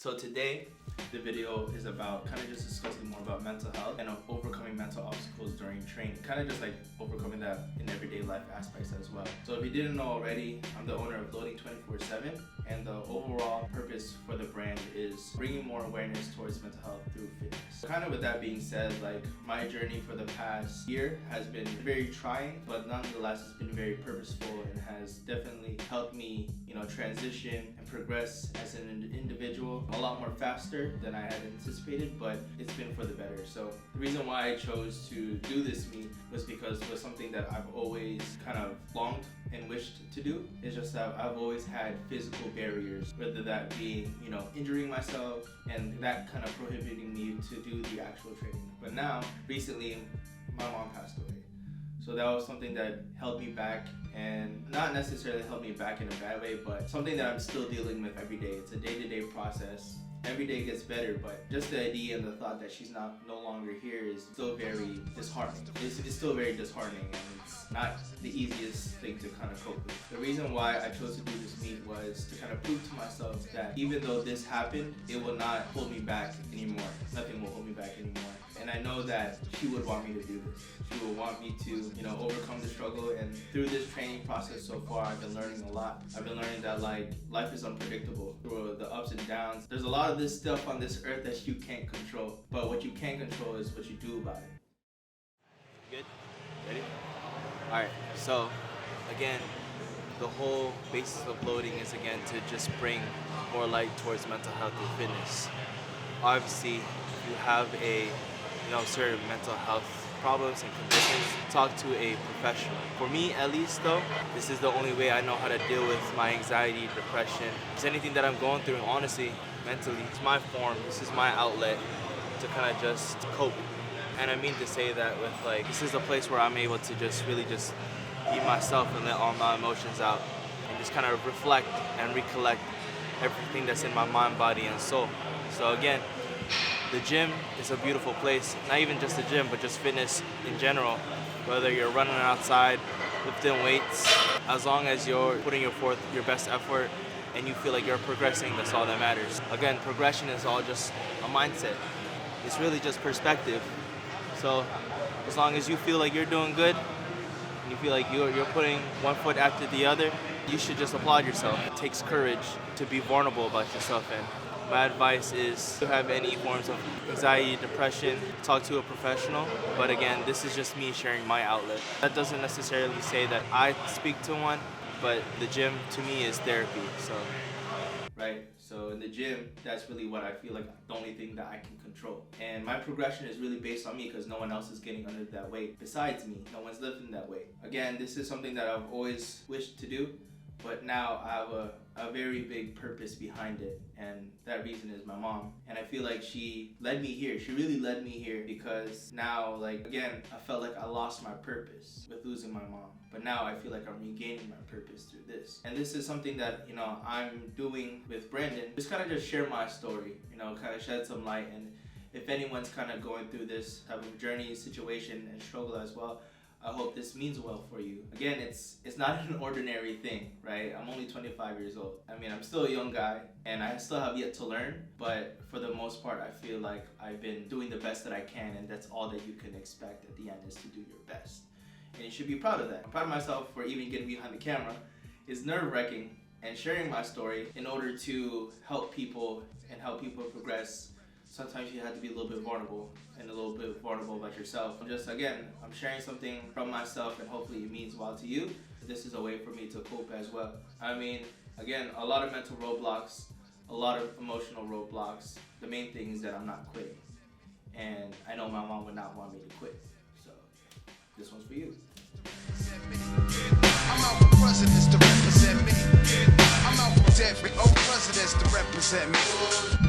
So today, the video is about kind of just discussing more about mental health and overcoming mental obstacles during training. Kind of just like overcoming that in everyday life aspects as well. So if you didn't know already, I'm the owner of Loading 24/7, and the overall purpose for the brand is bringing more awareness towards mental health through fitness. Kind of with that being said, like my journey for the past year has been very trying, but nonetheless it's been very purposeful and has definitely helped me, transition and progress as an individual a lot more faster than I had anticipated, but it's been for the better. So the reason why I chose to do this meet was because it was something that I've always kind of longed and wished to do. It's just that I've always had physical barriers, whether that being, injuring myself and that kind of prohibiting me to do the actual training. But now, recently, my mom passed away. So that was something that held me back, and not necessarily held me back in a bad way, but something that I'm still dealing with every day. It's a day-to-day process. Every day gets better, but just the idea and the thought that she's no longer here is still very disheartening. It's still very disheartening, and it's not the easiest thing to kind of cope with. The reason why I chose to do this meet was to kind of prove to myself that even though this happened, it will not hold me back anymore. Nothing will hold me back anymore. And I know that she would want me to do this. She would want me to, overcome the struggle. And through this training process so far, I've been learning a lot. I've been learning that life is unpredictable through the ups and downs. There's a lot of this stuff on this earth that you can't control, but what you can control is what you do about it. Good? Ready? All right. So again, the whole basis of Loading is again to just bring more light towards mental health and fitness. Obviously, if you have a certain mental health problems and conditions, talk to a professional. For me, at least though, this is the only way I know how to deal with my anxiety, depression. It's anything that I'm going through, honestly, mentally. It's my form. This is my outlet to kind of just cope. And I mean to say that with this is a place where I'm able to just really just be myself and let all my emotions out and just kind of reflect and recollect everything that's in my mind, body, and soul. So again, the gym is a beautiful place. Not even just the gym, but just fitness in general. Whether you're running outside, lifting weights, as long as you're putting forth your best effort and you feel like you're progressing, that's all that matters. Again, progression is all just a mindset. It's really just perspective. So as long as you feel like you're doing good and you feel like you're putting one foot after the other, you should just applaud yourself. It takes courage to be vulnerable about yourself, and my advice is to have any forms of anxiety, depression, talk to a professional. But again, this is just me sharing my outlet. That doesn't necessarily say that I speak to one, but the gym to me is therapy. Right, so in the gym, that's really what I feel like the only thing that I can control. And my progression is really based on me because no one else is getting under that weight besides me. No one's lifting that weight. Again, this is something that I've always wished to do, but now I have a very big purpose behind it, and that reason is my mom. And I feel like she led me here. She really led me here because now, again, I felt like I lost my purpose with losing my mom. But now I feel like I'm regaining my purpose through this. And this is something that, I'm doing with Brandon. Just kind of share my story, kind of shed some light. And if anyone's kind of going through this type of journey, situation, and struggle as well, I hope this means well for you. Again, it's not an ordinary thing, right? I'm only 25 years old. I mean, I'm still a young guy, and I still have yet to learn, but for the most part, I feel like I've been doing the best that I can, and that's all that you can expect at the end is to do your best. And you should be proud of that. I'm proud of myself for even getting behind the camera. It's nerve-wracking, and sharing my story in order to help people and help people progress. Sometimes you have to be a little bit vulnerable and a little bit vulnerable about yourself. I'm sharing something from myself, and hopefully it means well to you. This is a way for me to cope as well. I mean, again, a lot of mental roadblocks, a lot of emotional roadblocks. The main thing is that I'm not quitting. And I know my mom would not want me to quit. So this one's for you. I'm out for presidents to represent me. I'm out for presidents to represent me.